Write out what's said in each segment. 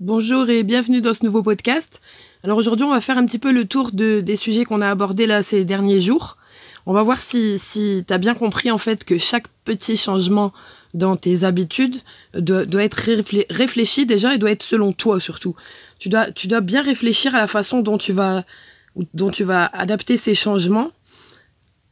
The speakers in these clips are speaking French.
Bonjour et bienvenue dans ce nouveau podcast. Alors aujourd'hui, on va faire un petit peu le tour des sujets qu'on a abordés là ces derniers jours. On va voir si tu as bien compris en fait que chaque petit changement dans tes habitudes doit être réfléchi déjà et doit être selon toi surtout. Tu dois bien réfléchir à la façon dont tu vas adapter ces changements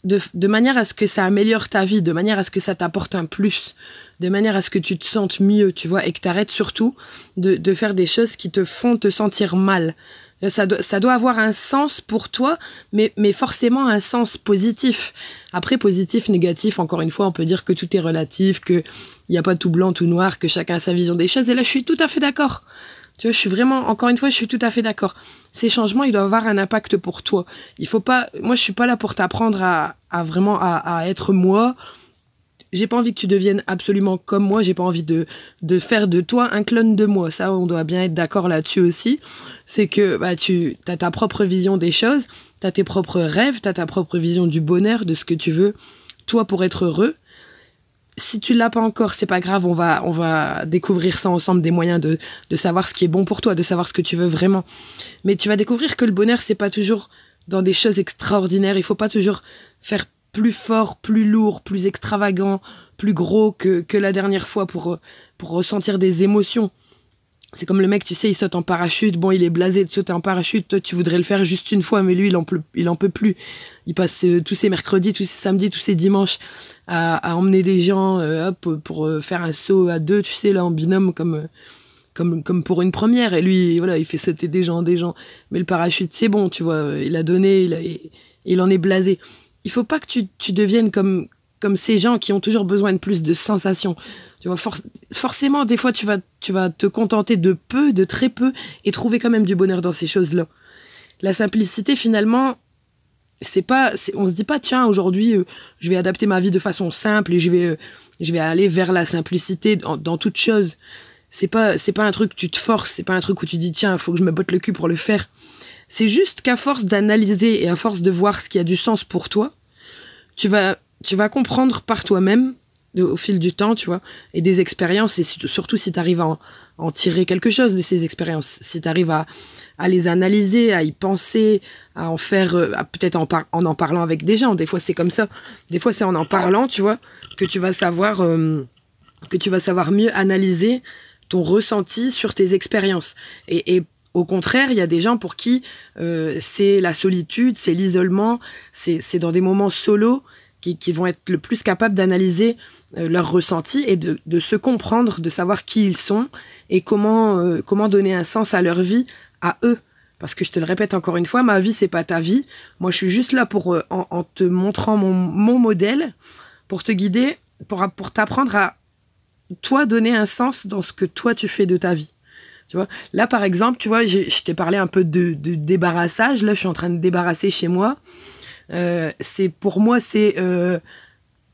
de manière à ce que ça améliore ta vie, de manière à ce que ça t'apporte un plus, de manière à ce que tu te sentes mieux, tu vois, et que tu arrêtes surtout de faire des choses qui te font te sentir mal. Ça doit avoir un sens pour toi, mais forcément un sens positif. Après, positif, négatif, encore une fois, on peut dire que tout est relatif, qu'il n'y a pas tout blanc, tout noir, que chacun a sa vision des choses. Et là, je suis tout à fait d'accord. Tu vois, je suis vraiment, encore une fois, je suis tout à fait d'accord. Ces changements, ils doivent avoir un impact pour toi. Il faut pas, moi, je suis pas là pour t'apprendre à vraiment à être moi. J'ai pas envie que tu deviennes absolument comme moi. J'ai pas envie de faire de toi un clone de moi. Ça, on doit bien être d'accord là-dessus aussi. C'est que tu as ta propre vision des choses, tu as tes propres rêves, tu as ta propre vision du bonheur, de ce que tu veux, toi, pour être heureux. Si tu l'as pas encore, c'est pas grave, on va découvrir ça ensemble, des moyens de savoir ce qui est bon pour toi, de savoir ce que tu veux vraiment. Mais tu vas découvrir que le bonheur, c'est pas toujours dans des choses extraordinaires. Il faut pas toujours faire plus fort, plus lourd, plus extravagant, plus gros que la dernière fois pour ressentir des émotions. C'est comme le mec, tu sais, il saute en parachute. Bon, il est blasé de sauter en parachute. Toi, tu voudrais le faire juste une fois, mais lui, il en peut plus. Il passe tous ses mercredis, tous ses samedis, tous ses dimanches à emmener des gens pour faire un saut à deux, tu sais, là, en binôme, comme pour une première. Et lui, voilà, il fait sauter des gens. Mais le parachute, c'est bon, tu vois. Il a donné, il en est blasé. Il faut pas que tu deviennes comme ces gens qui ont toujours besoin de plus de sensations. Tu vois, forcément, des fois, tu vas te contenter de peu, de très peu, et trouver quand même du bonheur dans ces choses-là. La simplicité, finalement, on se dit pas, tiens, aujourd'hui, je vais adapter ma vie de façon simple et je vais aller vers la simplicité dans toute chose. C'est pas un truc que tu te forces, c'est pas un truc où tu dis, tiens, il faut que je me botte le cul pour le faire. C'est juste qu'à force d'analyser et à force de voir ce qui a du sens pour toi, tu vas comprendre par toi-même au fil du temps, tu vois, et des expériences, et surtout si tu arrives à en tirer quelque chose de ces expériences, si tu arrives à les analyser, à y penser, à en faire, peut-être en parlant avec des gens. Des fois, c'est comme ça. Des fois, c'est en parlant, tu vois, que tu vas savoir mieux analyser ton ressenti sur tes expériences. Et au contraire, il y a des gens pour qui c'est la solitude, c'est l'isolement, c'est dans des moments solos qui vont être le plus capables d'analyser leurs ressentis et de se comprendre, de savoir qui ils sont et comment donner un sens à leur vie, à eux. Parce que je te le répète encore une fois, ma vie, c'est pas ta vie. Moi, je suis juste là pour, en te montrant mon modèle, pour te guider, pour t'apprendre à, toi, donner un sens dans ce que toi, tu fais de ta vie. Tu vois, là, par exemple, tu vois, je t'ai parlé un peu de débarrassage. Là, je suis en train de débarrasser chez moi. Pour moi, c'est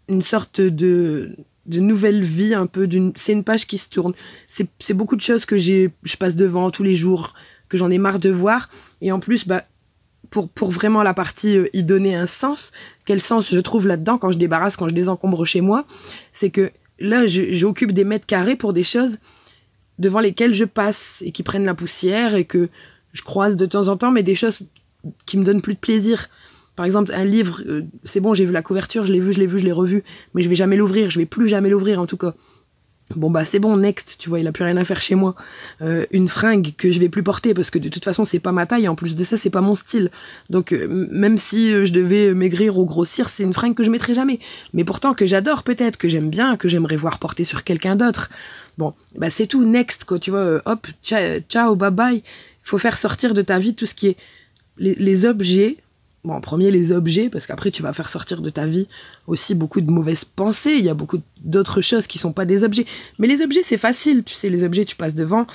une sorte de nouvelle vie, un peu. C'est une page qui se tourne. C'est beaucoup de choses que je passe devant tous les jours, que j'en ai marre de voir. Et en plus, pour vraiment la partie y donner un sens, quel sens je trouve là-dedans quand je débarrasse, quand je désencombre chez moi, c'est que là, j'occupe des mètres carrés pour des choses devant lesquelles je passe et qui prennent la poussière et que je croise de temps en temps, mais des choses qui me donnent plus de plaisir. Par exemple, un livre, c'est bon, j'ai vu la couverture, je l'ai revu, mais je vais jamais l'ouvrir, je vais plus jamais l'ouvrir en tout cas. Bon c'est bon, next, tu vois, il a plus rien à faire chez moi. Une fringue que je vais plus porter parce que de toute façon c'est pas ma taille, en plus de ça c'est pas mon style. Donc même si je devais maigrir ou grossir, c'est une fringue que je mettrai jamais. Mais pourtant que j'adore peut-être, que j'aime bien, que j'aimerais voir porter sur quelqu'un d'autre. Bon, c'est tout, next, quoi, tu vois, hop, ciao, bye bye. Il faut faire sortir de ta vie tout ce qui est les objets. Bon, en premier, les objets, parce qu'après, tu vas faire sortir de ta vie aussi beaucoup de mauvaises pensées. Il y a beaucoup d'autres choses qui sont pas des objets. Mais les objets, c'est facile. Tu sais, les objets, tu passes devant,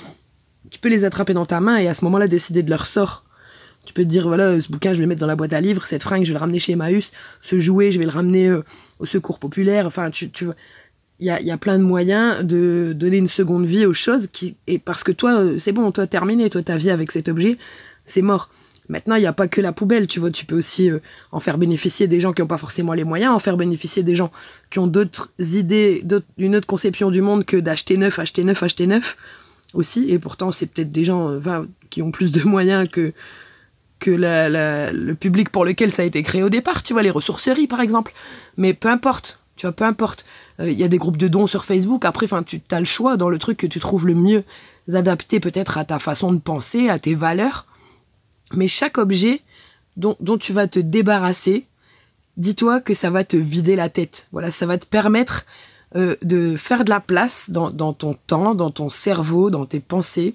tu peux les attraper dans ta main et à ce moment-là, décider de leur sort. Tu peux te dire, voilà, ce bouquin, je vais le mettre dans la boîte à livres. Cette fringue, je vais le ramener chez Emmaüs. Ce jouet, je vais le ramener au secours populaire. Enfin, il y a plein de moyens de donner une seconde vie aux choses et parce que toi, c'est bon, toi, terminé. Toi, ta vie avec cet objet, c'est mort. Maintenant, il n'y a pas que la poubelle, tu vois, tu peux aussi en faire bénéficier des gens qui n'ont pas forcément les moyens, en faire bénéficier des gens qui ont d'autres idées, une autre conception du monde que d'acheter neuf. aussi, et pourtant c'est peut-être des gens qui ont plus de moyens que le public pour lequel ça a été créé au départ, tu vois, les ressourceries par exemple. Mais peu importe, tu vois, peu importe. Y a des groupes de dons sur Facebook, après, tu as le choix dans le truc que tu trouves le mieux adapté peut-être à ta façon de penser, à tes valeurs. Mais chaque objet dont tu vas te débarrasser, dis-toi que ça va te vider la tête. Voilà, ça va te permettre de faire de la place dans ton temps, dans ton cerveau, dans tes pensées,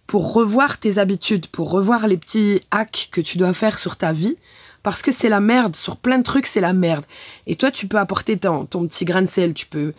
pour revoir tes habitudes, pour revoir les petits hacks que tu dois faire sur ta vie, parce que c'est la merde, sur plein de trucs c'est la merde. Et toi tu peux apporter ton petit grain de sel, tu peux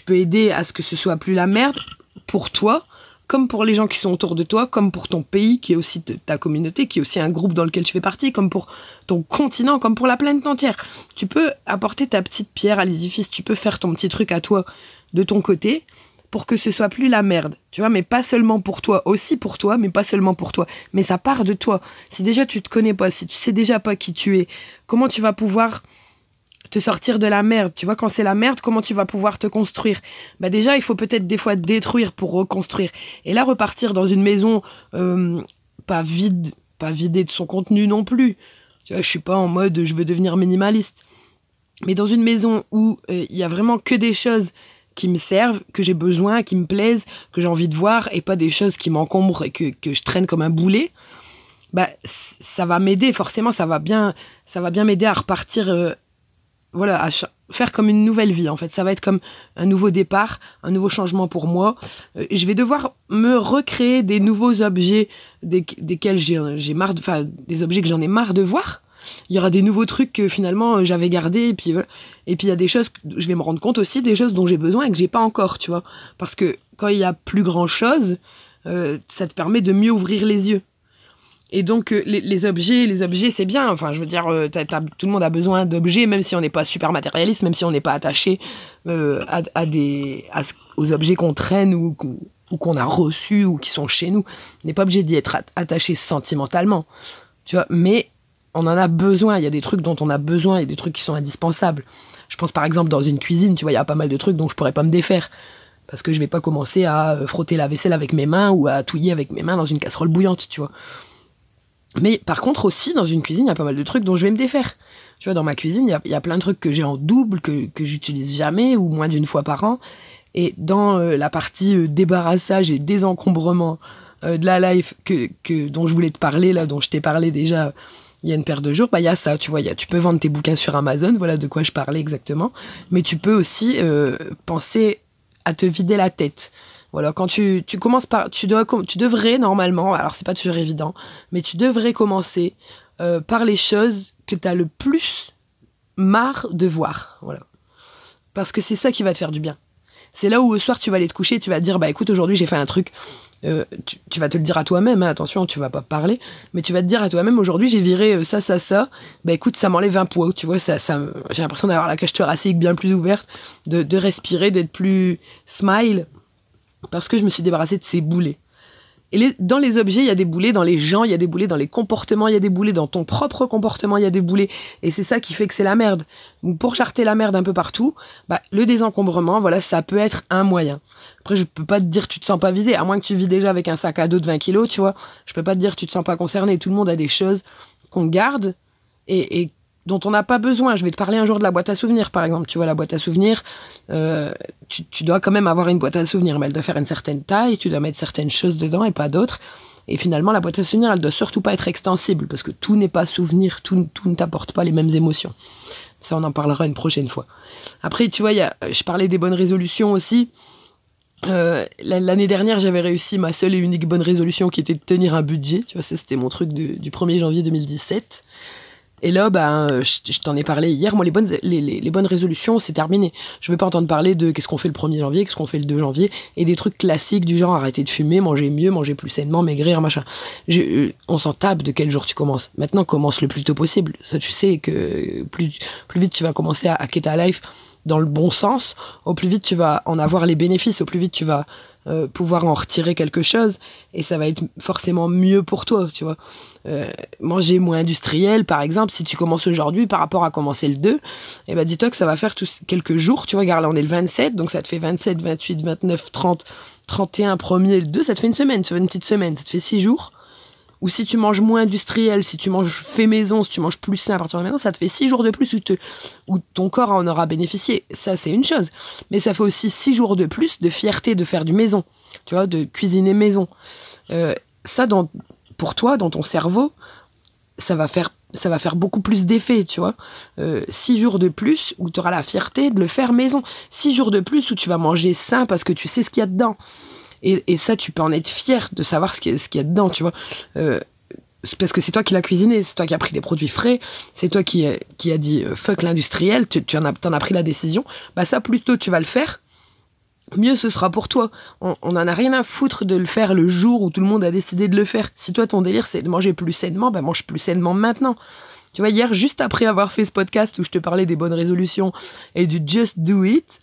aider à ce que ce soit plus la merde pour toi, comme pour les gens qui sont autour de toi, comme pour ton pays qui est aussi ta communauté, qui est aussi un groupe dans lequel tu fais partie, comme pour ton continent, comme pour la planète entière. Tu peux apporter ta petite pierre à l'édifice, tu peux faire ton petit truc à toi de ton côté, pour que ce soit plus la merde, tu vois, mais pas seulement pour toi, aussi pour toi, mais pas seulement pour toi, mais ça part de toi. Si déjà tu te connais pas, si tu sais déjà pas qui tu es, comment tu vas pouvoir te sortir de la merde, tu vois, quand c'est la merde, comment tu vas pouvoir te construire? Bah déjà, il faut peut-être des fois détruire pour reconstruire, et là repartir dans une maison pas vidée de son contenu non plus, tu vois, je suis pas en mode je veux devenir minimaliste, mais dans une maison où il y a vraiment que des choses qui me servent, que j'ai besoin, qui me plaisent, que j'ai envie de voir, et pas des choses qui m'encombrent et que je traîne comme un boulet, bah, ça va m'aider, forcément, ça va bien m'aider à repartir, voilà, à faire comme une nouvelle vie, en fait. Ça va être comme un nouveau départ, un nouveau changement pour moi. Je vais devoir me recréer des nouveaux objets desquels j'ai marre, des objets que j'en ai marre de voir. Il y aura des nouveaux trucs que finalement j'avais gardés, et puis voilà. Et puis il y a des choses, je vais me rendre compte aussi des choses dont j'ai besoin et que j'ai pas encore, tu vois. Parce que quand il y a plus grand chose, ça te permet de mieux ouvrir les yeux. Et donc les objets c'est bien, enfin je veux dire, tout le monde a besoin d'objets, même si on n'est pas super matérialiste, même si on n'est pas attaché aux objets qu'on traîne ou qu'on a reçus ou qui sont chez nous. On n'est pas obligé d'y être attaché sentimentalement, tu vois, mais on en a besoin, il y a des trucs dont on a besoin, il y a des trucs qui sont indispensables. Je pense par exemple dans une cuisine, tu vois, il y a pas mal de trucs dont je pourrais pas me défaire. Parce que je vais pas commencer à frotter la vaisselle avec mes mains ou à touiller avec mes mains dans une casserole bouillante, tu vois. Mais par contre aussi, dans une cuisine, il y a pas mal de trucs dont je vais me défaire. Tu vois, dans ma cuisine, il y a plein de trucs que j'ai en double, que j'utilise jamais ou moins d'une fois par an. Et dans la partie débarrassage et désencombrement de la life dont je voulais te parler, là, dont je t'ai parlé déjà il y a une paire de jours, bah il y a ça, tu vois, tu peux vendre tes bouquins sur Amazon, voilà de quoi je parlais exactement, mais tu peux aussi penser à te vider la tête. Voilà, quand tu commences par, tu devrais normalement, alors c'est pas toujours évident, mais tu devrais commencer par les choses que tu as le plus marre de voir, voilà. Parce que c'est ça qui va te faire du bien. C'est là où au soir tu vas aller te coucher et tu vas te dire, bah écoute, aujourd'hui j'ai fait un truc. Tu vas te le dire à toi-même, hein, attention, tu vas pas parler, mais tu vas te dire à toi-même, aujourd'hui j'ai viré ça, bah écoute, ça m'enlève un poids, tu vois, j'ai l'impression d'avoir la cage thoracique bien plus ouverte, de respirer, d'être plus smile, parce que je me suis débarrassée de ces boulets. Et dans les objets, il y a des boulets, dans les gens, il y a des boulets, dans les comportements, il y a des boulets, dans ton propre comportement, il y a des boulets. Et c'est ça qui fait que c'est la merde. Donc pour charter la merde un peu partout, bah, le désencombrement, voilà, ça peut être un moyen. Après, je peux pas te dire que tu te sens pas visé, à moins que tu vis déjà avec un sac à dos de 20 kilos, tu vois. Je peux pas te dire que tu te sens pas concerné. Tout le monde a des choses qu'on garde et dont on n'a pas besoin. Je vais te parler un jour de la boîte à souvenirs, par exemple. Tu vois, la boîte à souvenirs, tu dois quand même avoir une boîte à souvenirs, mais elle doit faire une certaine taille, tu dois mettre certaines choses dedans et pas d'autres. Et finalement, la boîte à souvenirs, elle doit surtout pas être extensible, parce que tout n'est pas souvenir, tout ne t'apporte pas les mêmes émotions. Ça, on en parlera une prochaine fois. Après, tu vois, je parlais des bonnes résolutions aussi. L'année dernière, j'avais réussi ma seule et unique bonne résolution qui était de tenir un budget. Tu vois, ça, c'était mon truc du 1er janvier 2017. Et là, je t'en ai parlé hier. Moi, les bonnes résolutions, c'est terminé. Je ne veux pas entendre parler de qu'est-ce qu'on fait le 1er janvier, qu'est-ce qu'on fait le 2 janvier, et des trucs classiques du genre arrêter de fumer, manger mieux, manger plus sainement, maigrir, machin. On s'en tape de quel jour tu commences. Maintenant, commence le plus tôt possible. Ça, tu sais que plus vite tu vas commencer à hacker ta life dans le bon sens, au plus vite tu vas en avoir les bénéfices, au plus vite tu vas pouvoir en retirer quelque chose, et ça va être forcément mieux pour toi, tu vois. Manger moins industriel, par exemple, si tu commences aujourd'hui par rapport à commencer le 2, et ben dis-toi que ça va faire quelques jours, tu vois, regarde là on est le 27, donc ça te fait 27, 28, 29, 30, 31, 1er, le 2, ça te fait une semaine, ça fait une petite semaine, ça te fait 6 jours. Ou si tu manges moins industriel, si tu manges fait maison, si tu manges plus sain à partir de maintenant, ça te fait 6 jours de plus où ton corps en aura bénéficié. Ça, c'est une chose. Mais ça fait aussi 6 jours de plus de fierté de faire du maison, tu vois, de cuisiner maison. Ça, pour toi, dans ton cerveau, ça va faire beaucoup plus d'effet, tu vois. 6 jours de plus où tu auras la fierté de le faire maison. 6 jours de plus où tu vas manger sain parce que tu sais ce qu'il y a dedans. Et ça, tu peux en être fier de savoir ce qu'il y a dedans, tu vois. Parce que c'est toi qui l'as cuisiné, c'est toi qui as pris des produits frais, c'est toi qui a dit fuck l'industriel, t'en as pris la décision. Bah ça, plus tôt tu vas le faire, mieux ce sera pour toi. On en a rien à foutre de le faire le jour où tout le monde a décidé de le faire. Si toi, ton délire, c'est de manger plus sainement, bah mange plus sainement maintenant. Tu vois, hier, juste après avoir fait ce podcast où je te parlais des bonnes résolutions et du just do it,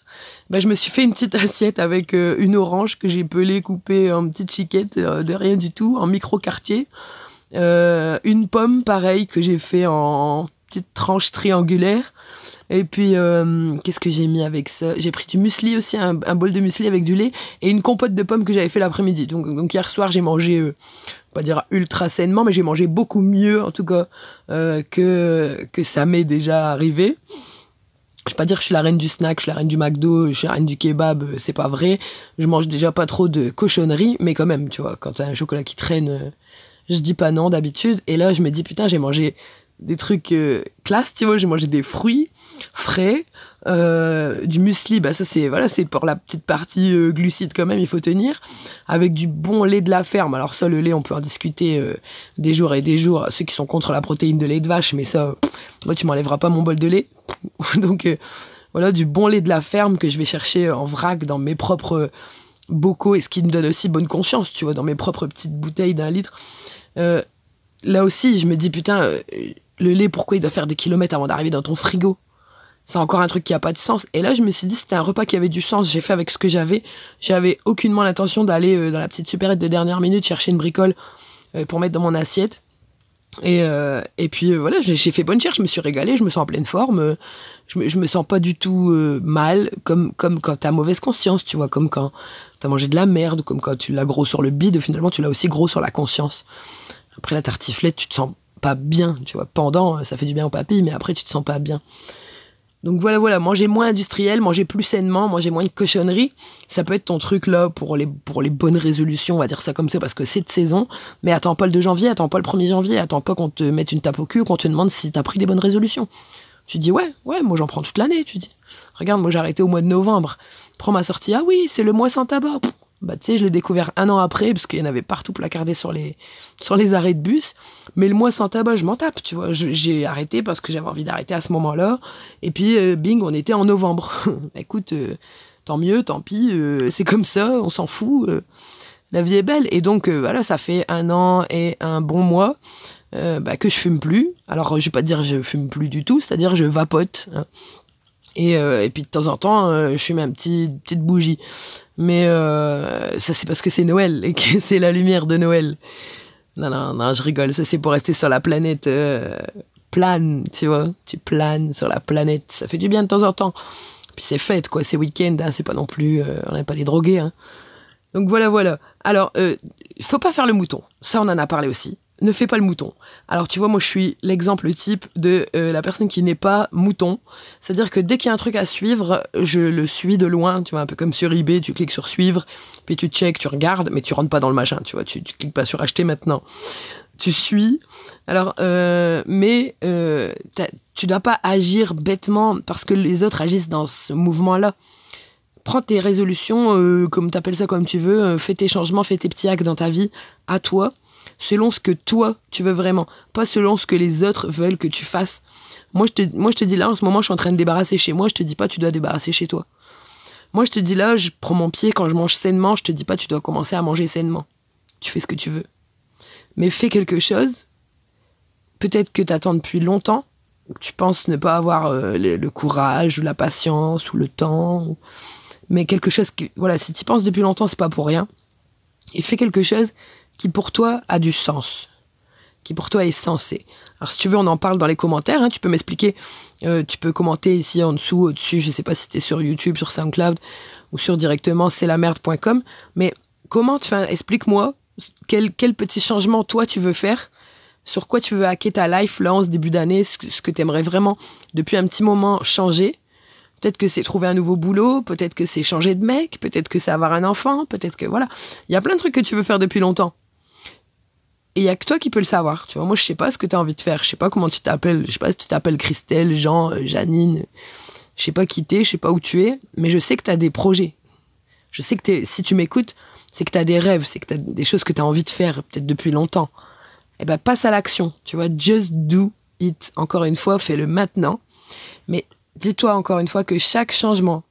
bah, je me suis fait une petite assiette avec une orange que j'ai pelée, coupée en petites chiquettes de rien du tout, en micro-quartier. Une pomme, pareil, que j'ai fait en petites tranches triangulaires. Et puis, qu'est-ce que j'ai mis avec ça? J'ai pris du muesli aussi, un bol de muesli avec du lait et une compote de pommes que j'avais fait l'après-midi. Donc hier soir, j'ai mangé, pas dire ultra sainement, mais j'ai mangé beaucoup mieux, en tout cas, que ça m'est déjà arrivé. Je vais pas dire que je suis la reine du snack, je suis la reine du McDo, je suis la reine du kebab, c'est pas vrai. Je mange déjà pas trop de cochonneries, mais quand même, tu vois, quand t'as un chocolat qui traîne, je dis pas non d'habitude. Et là, je me dis, putain, j'ai mangé des trucs classe, tu vois, j'ai mangé des fruits frais, du muesli, bah ça c'est pour la petite partie glucides quand même, il faut tenir, avec du bon lait de la ferme. Alors ça, le lait, on peut en discuter des jours et des jours, ceux qui sont contre la protéine de lait de vache, mais ça, moi tu m'enlèveras pas mon bol de lait. Donc voilà, du bon lait de la ferme que je vais chercher en vrac dans mes propres bocaux, et ce qui me donne aussi bonne conscience, tu vois, dans mes propres petites bouteilles d'1 litre. Là aussi, je me dis, putain, le lait, pourquoi il doit faire des kilomètres avant d'arriver dans ton frigo? C'est encore un truc qui a pas de sens. Et là, je me suis dit, c'était un repas qui avait du sens. J'ai fait avec ce que j'avais. J'avais aucunement l'intention d'aller dans la petite supérette de dernière minute chercher une bricole pour mettre dans mon assiette. Et puis voilà, j'ai fait bonne chère, je me suis régalée, je me sens en pleine forme. Je me sens pas du tout mal, comme quand t'as mauvaise conscience, tu vois, comme quand t'as mangé de la merde, comme quand tu l'as gros sur le bide, finalement tu l'as aussi gros sur la conscience. Après la tartiflette, tu te sens pas bien, tu vois. Pendant, ça fait du bien au papy, mais après tu te sens pas bien. Donc voilà, manger moins industriel, manger plus sainement, manger moins de cochonneries, ça peut être ton truc là pour les bonnes résolutions, on va dire ça comme ça, parce que c'est de saison. Mais attends pas le 2 janvier, attends pas le 1er janvier, attends pas qu'on te mette une tape au cul, qu'on te demande si t'as pris des bonnes résolutions. Tu te dis ouais, moi j'en prends toute l'année, tu dis. Regarde, moi j'ai arrêté au mois de novembre. Prends ma sortie, ah oui, c'est le mois sans tabac. Bah tu sais, je l'ai découvert 1 an après, parce qu'il y en avait partout placardés sur les arrêts de bus. Mais le mois sans tabac, je m'en tape, tu vois. J'ai arrêté parce que j'avais envie d'arrêter à ce moment-là. Et puis, bing, on était en novembre. Écoute, tant mieux, tant pis, c'est comme ça, on s'en fout. La vie est belle. Et donc, voilà, ça fait 1 an et un bon mois que je fume plus. Alors, je vais pas dire je fume plus du tout, c'est-à-dire je vapote. Hein. Et puis, de temps en temps, je fume une petite bougie. Mais ça, c'est parce que c'est Noël et que c'est la lumière de Noël. Non, je rigole. Ça, c'est pour rester sur la planète plane, tu vois. Tu planes sur la planète. Ça fait du bien de temps en temps. Puis c'est fête, quoi. C'est week-end. Hein, c'est pas non plus... on n'est pas des drogués. Hein. Donc voilà. Alors, faut pas faire le mouton. Ça, on en a parlé aussi. Ne fais pas le mouton. Alors, tu vois, moi, je suis l'exemple type de la personne qui n'est pas mouton. C'est-à-dire que dès qu'il y a un truc à suivre, je le suis de loin. Tu vois, un peu comme sur eBay, tu cliques sur suivre, puis tu check, tu regardes, mais tu rentres pas dans le machin, tu vois. Tu cliques pas sur acheter maintenant. Tu suis. Alors, tu dois pas agir bêtement parce que les autres agissent dans ce mouvement-là. Prends tes résolutions, comme t'appelles ça comme tu veux, fais tes changements, fais tes petits hacks dans ta vie, à toi, selon ce que toi, tu veux vraiment, pas selon ce que les autres veulent que tu fasses. Moi, je te dis là, en ce moment, je suis en train de débarrasser chez moi, je te dis pas, tu dois débarrasser chez toi. Moi, je te dis là, je prends mon pied quand je mange sainement, je te dis pas, tu dois commencer à manger sainement. Tu fais ce que tu veux. Mais fais quelque chose, peut-être que t'attends depuis longtemps, tu penses ne pas avoir le courage, ou la patience, ou le temps, mais quelque chose qui, voilà, si tu penses depuis longtemps, c'est pas pour rien. Et fais quelque chose qui pour toi a du sens, qui pour toi est sensé. Alors si tu veux, on en parle dans les commentaires, hein, tu peux m'expliquer, tu peux commenter ici en dessous, au-dessus, je sais pas si t'es sur YouTube, sur SoundCloud, ou sur directement c'estlamerde.com. Mais explique-moi quel petit changement toi tu veux faire, sur quoi tu veux hacker ta life là en ce début d'année, ce que tu aimerais vraiment depuis un petit moment changer. Peut-être que c'est trouver un nouveau boulot, peut-être que c'est changer de mec, peut-être que c'est avoir un enfant, peut-être que voilà. Il y a plein de trucs que tu veux faire depuis longtemps. Et il n'y a que toi qui peux le savoir. Tu vois, moi, je sais pas ce que tu as envie de faire. Je sais pas comment tu t'appelles. Je sais pas si tu t'appelles Christelle, Jean, Janine. Je sais pas qui t'es, je sais pas où tu es. Mais je sais que tu as des projets. Je sais que si tu m'écoutes, c'est que tu as des rêves, c'est que tu as des choses que tu as envie de faire, peut-être depuis longtemps. Eh ben, passe à l'action. Tu vois, just do it. Encore une fois, fais-le maintenant. Mais dis-toi encore une fois que chaque changement,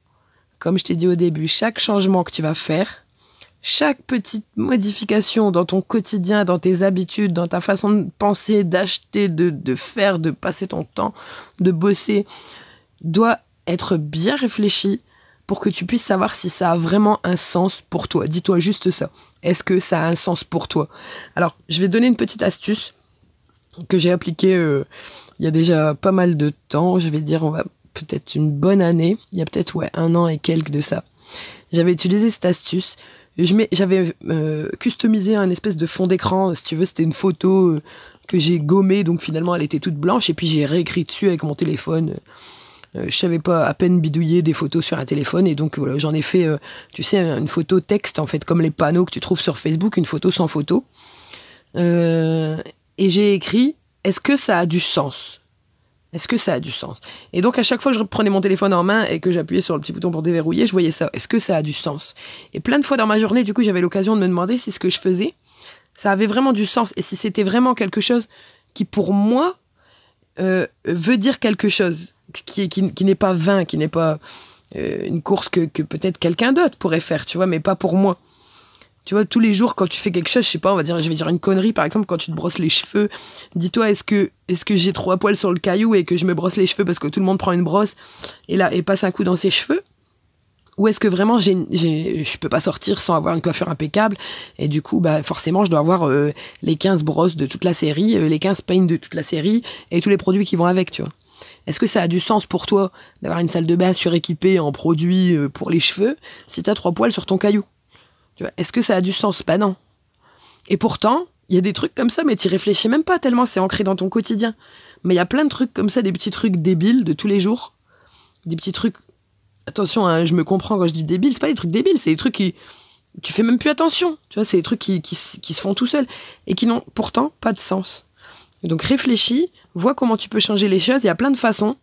comme je t'ai dit au début, chaque changement que tu vas faire, chaque petite modification dans ton quotidien, dans tes habitudes, dans ta façon de penser, d'acheter, de faire, de passer ton temps, de bosser, doit être bien réfléchi pour que tu puisses savoir si ça a vraiment un sens pour toi. Dis-toi juste ça. Est-ce que ça a un sens pour toi? Alors, je vais donner une petite astuce que j'ai appliquée il y a déjà pas mal de temps. Je vais dire, on va peut-être une bonne année. Il y a peut-être 1 an et quelques de ça. J'avais utilisé cette astuce. J'avais customisé un espèce de fond d'écran, si tu veux, c'était une photo que j'ai gommée, donc finalement elle était toute blanche, et puis j'ai réécrit dessus avec mon téléphone. Je savais pas à peine bidouiller des photos sur un téléphone, et donc voilà, j'en ai fait, tu sais, une photo texte, en fait, comme les panneaux que tu trouves sur Facebook, une photo sans photo. Et j'ai écrit, est-ce que ça a du sens ? Est-ce que ça a du sens ? Et donc, à chaque fois que je prenais mon téléphone en main et que j'appuyais sur le petit bouton pour déverrouiller, je voyais ça. Est-ce que ça a du sens ? Et plein de fois dans ma journée, du coup, j'avais l'occasion de me demander si ce que je faisais, ça avait vraiment du sens. Et si c'était vraiment quelque chose qui, pour moi, veut dire quelque chose, qui n'est pas vain, qui n'est pas une course que peut-être quelqu'un d'autre pourrait faire, tu vois, mais pas pour moi. Tu vois, tous les jours, quand tu fais quelque chose, je sais pas, je vais dire une connerie, par exemple, quand tu te brosses les cheveux, dis-toi, est-ce que j'ai 3 poils sur le caillou et que je me brosse les cheveux parce que tout le monde prend une brosse et passe un coup dans ses cheveux? Ou est-ce que vraiment, je peux pas sortir sans avoir une coiffure impeccable, et du coup, bah, forcément, je dois avoir les 15 brosses de toute la série, les 15 peignes de toute la série, et tous les produits qui vont avec, tu vois. Est-ce que ça a du sens pour toi d'avoir une salle de bain suréquipée en produits pour les cheveux si t'as 3 poils sur ton caillou? Tu vois, est-ce que ça a du sens? Bah non. Et pourtant, il y a des trucs comme ça, mais t'y réfléchis même pas tellement c'est ancré dans ton quotidien. Mais il y a plein de trucs comme ça, des petits trucs débiles de tous les jours. Des petits trucs... Attention, hein, je me comprends quand je dis débile, c'est pas des trucs débiles, c'est des trucs qui... Tu fais même plus attention. Tu vois, c'est des trucs qui se font tout seuls et qui n'ont pourtant pas de sens. Et donc réfléchis, vois comment tu peux changer les choses, il y a plein de façons.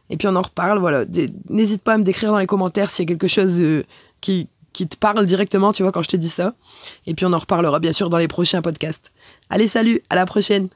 Et puis on en reparle, voilà. N'hésite pas à me décrire dans les commentaires s'il y a quelque chose qui te parle directement, tu vois, quand je te dis ça. Et puis on en reparlera bien sûr dans les prochains podcasts. Allez, salut, à la prochaine!